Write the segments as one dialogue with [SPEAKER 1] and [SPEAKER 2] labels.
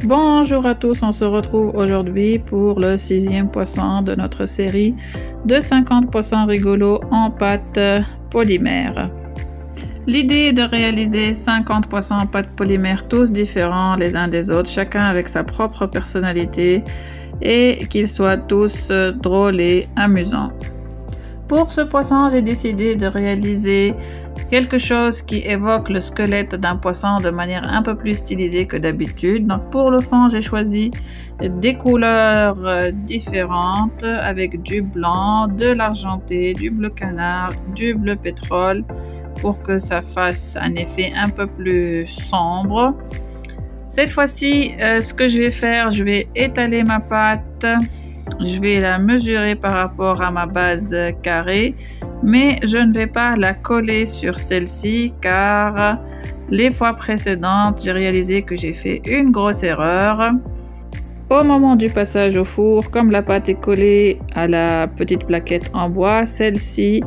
[SPEAKER 1] Bonjour à tous, on se retrouve aujourd'hui pour le 6e poisson de notre série de 50 poissons rigolos en pâte polymère. L'idée est de réaliser 50 poissons en pâte polymère, tous différents les uns des autres, chacun avec sa propre personnalité et qu'ils soient tous drôles et amusants. Pour ce poisson, j'ai décidé de réaliser quelque chose qui évoque le squelette d'un poisson de manière un peu plus stylisée que d'habitude. Donc pour le fond, j'ai choisi des couleurs différentes avec du blanc, de l'argenté, du bleu canard, du bleu pétrole pour que ça fasse un effet un peu plus sombre. Cette fois-ci, ce que je vais faire, je vais étaler ma pâte. Je vais la mesurer par rapport à ma base carrée, mais je ne vais pas la coller sur celle-ci car les fois précédentes, j'ai réalisé que j'ai fait une grosse erreur. Au moment du passage au four, comme la pâte est collée à la petite plaquette en bois, celle-ci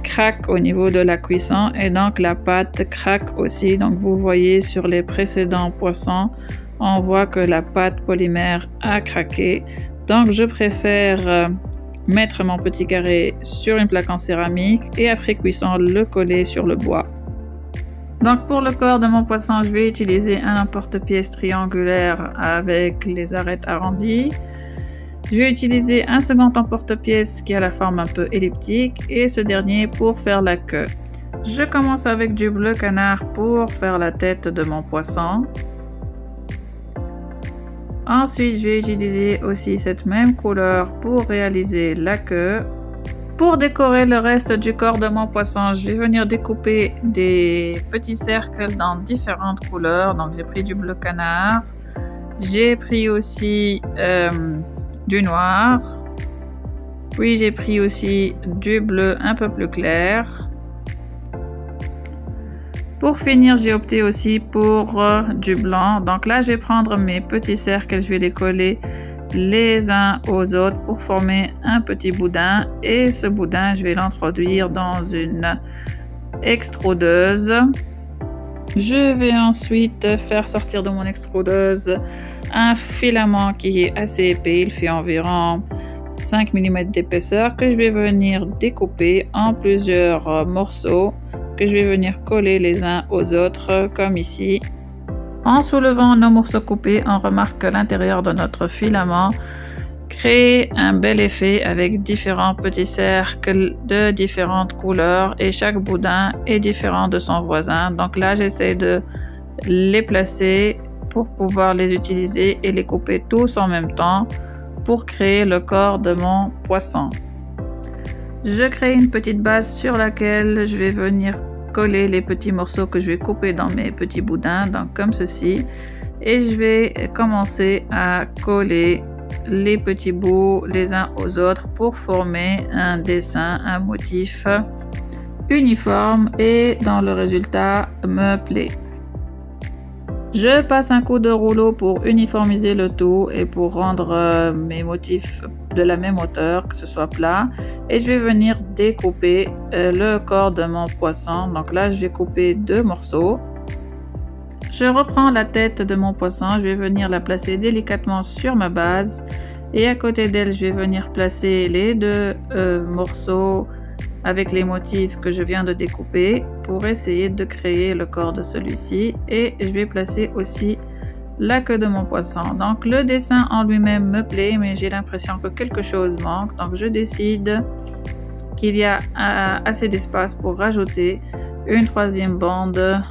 [SPEAKER 1] craque au niveau de la cuisson et donc la pâte craque aussi. Donc vous voyez sur les précédents poissons, on voit que la pâte polymère a craqué. Donc je préfère mettre mon petit carré sur une plaque en céramique et après cuisson le coller sur le bois. Donc pour le corps de mon poisson, je vais utiliser un emporte-pièce triangulaire avec les arêtes arrondies. Je vais utiliser un second emporte-pièce qui a la forme un peu elliptique et ce dernier pour faire la queue. Je commence avec du bleu canard pour faire la tête de mon poisson. Ensuite, je vais utiliser aussi cette même couleur pour réaliser la queue. Pour décorer le reste du corps de mon poisson, je vais venir découper des petits cercles dans différentes couleurs. Donc j'ai pris du bleu canard, j'ai pris aussi du noir, puis j'ai pris aussi du bleu un peu plus clair. Pour finir, j'ai opté aussi pour du blanc. Donc là, je vais prendre mes petits cercles, je vais les coller les uns aux autres pour former un petit boudin. Et ce boudin, je vais l'introduire dans une extrudeuse. Je vais ensuite faire sortir de mon extrudeuse un filament qui est assez épais. Il fait environ 5 mm d'épaisseur que je vais venir découper en plusieurs morceaux que je vais venir coller les uns aux autres comme ici. En soulevant nos morceaux coupés, on remarque que l'intérieur de notre filament crée un bel effet avec différents petits cercles de différentes couleurs et chaque boudin est différent de son voisin. Donc là, j'essaie de les placer pour pouvoir les utiliser et les couper tous en même temps pour créer le corps de mon poisson. Je crée une petite base sur laquelle je vais venir coller les petits morceaux que je vais couper dans mes petits boudins, donc comme ceci. Et je vais commencer à coller les petits bouts les uns aux autres pour former un dessin, un motif uniforme et dont le résultat me plaît. Je passe un coup de rouleau pour uniformiser le tout et pour rendre mes motifs de la même hauteur, que ce soit plat. Et je vais venir découper le corps de mon poisson. Donc là, je vais couper 2 morceaux. Je reprends la tête de mon poisson. Je vais venir la placer délicatement sur ma base. Et à côté d'elle, je vais venir placer les 2 morceaux avec les motifs que je viens de découper pour essayer de créer le corps de celui-ci. Et je vais placer aussi la queue de mon poisson. Donc le dessin en lui-même me plaît, mais j'ai l'impression que quelque chose manque. Donc je décide qu'il y a assez d'espace pour rajouter une 3e bande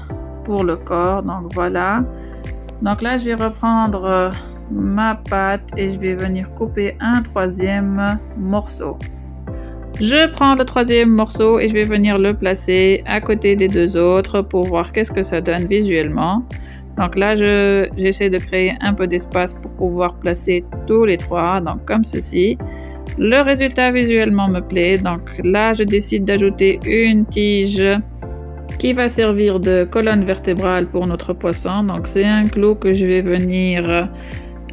[SPEAKER 1] pour le corps. Donc voilà. Donc là, je vais reprendre ma pâte et je vais venir couper un 3e morceau. Je prends le 3e morceau et je vais venir le placer à côté des 2 autres pour voir qu'est-ce que ça donne visuellement. Donc là, j'essaie de créer un peu d'espace pour pouvoir placer tous les 3, donc comme ceci. Le résultat visuellement me plaît, donc là, je décide d'ajouter une tige qui va servir de colonne vertébrale pour notre poisson. Donc c'est un clou que je vais venir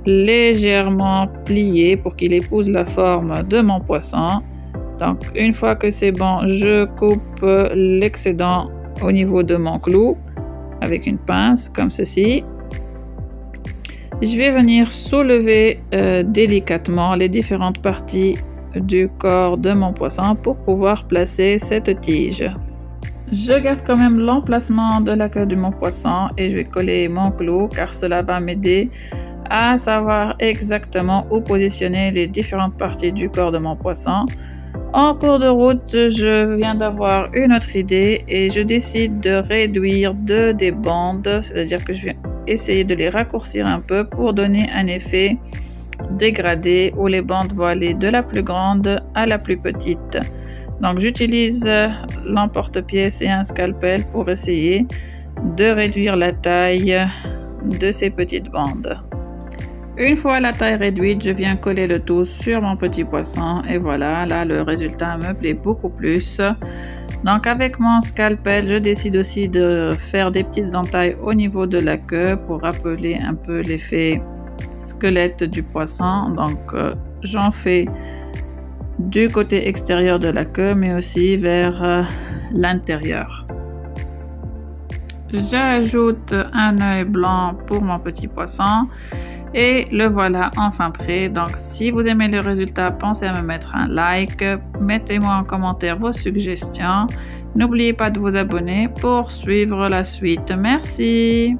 [SPEAKER 1] légèrement plier pour qu'il épouse la forme de mon poisson. Donc une fois que c'est bon, je coupe l'excédent au niveau de mon clou avec une pince comme ceci. Je vais venir soulever délicatement les différentes parties du corps de mon poisson pour pouvoir placer cette tige. Je garde quand même l'emplacement de la queue de mon poisson et je vais coller mon clou car cela va m'aider à savoir exactement où positionner les différentes parties du corps de mon poisson. En cours de route, je viens d'avoir une autre idée et je décide de réduire des bandes, c'est-à-dire que je vais essayer de les raccourcir un peu pour donner un effet dégradé où les bandes vont aller de la plus grande à la plus petite. Donc j'utilise l'emporte-pièce et un scalpel pour essayer de réduire la taille de ces petites bandes. Une fois la taille réduite, je viens coller le tout sur mon petit poisson et voilà, là le résultat me plaît beaucoup plus. Donc avec mon scalpel, je décide aussi de faire des petites entailles au niveau de la queue pour rappeler un peu l'effet squelette du poisson. Donc j'en fais du côté extérieur de la queue mais aussi vers l'intérieur. J'ajoute un œil blanc pour mon petit poisson et le voilà enfin prêt. Donc si vous aimez le résultat, pensez à me mettre un like, mettez-moi en commentaire vos suggestions, n'oubliez pas de vous abonner pour suivre la suite. Merci.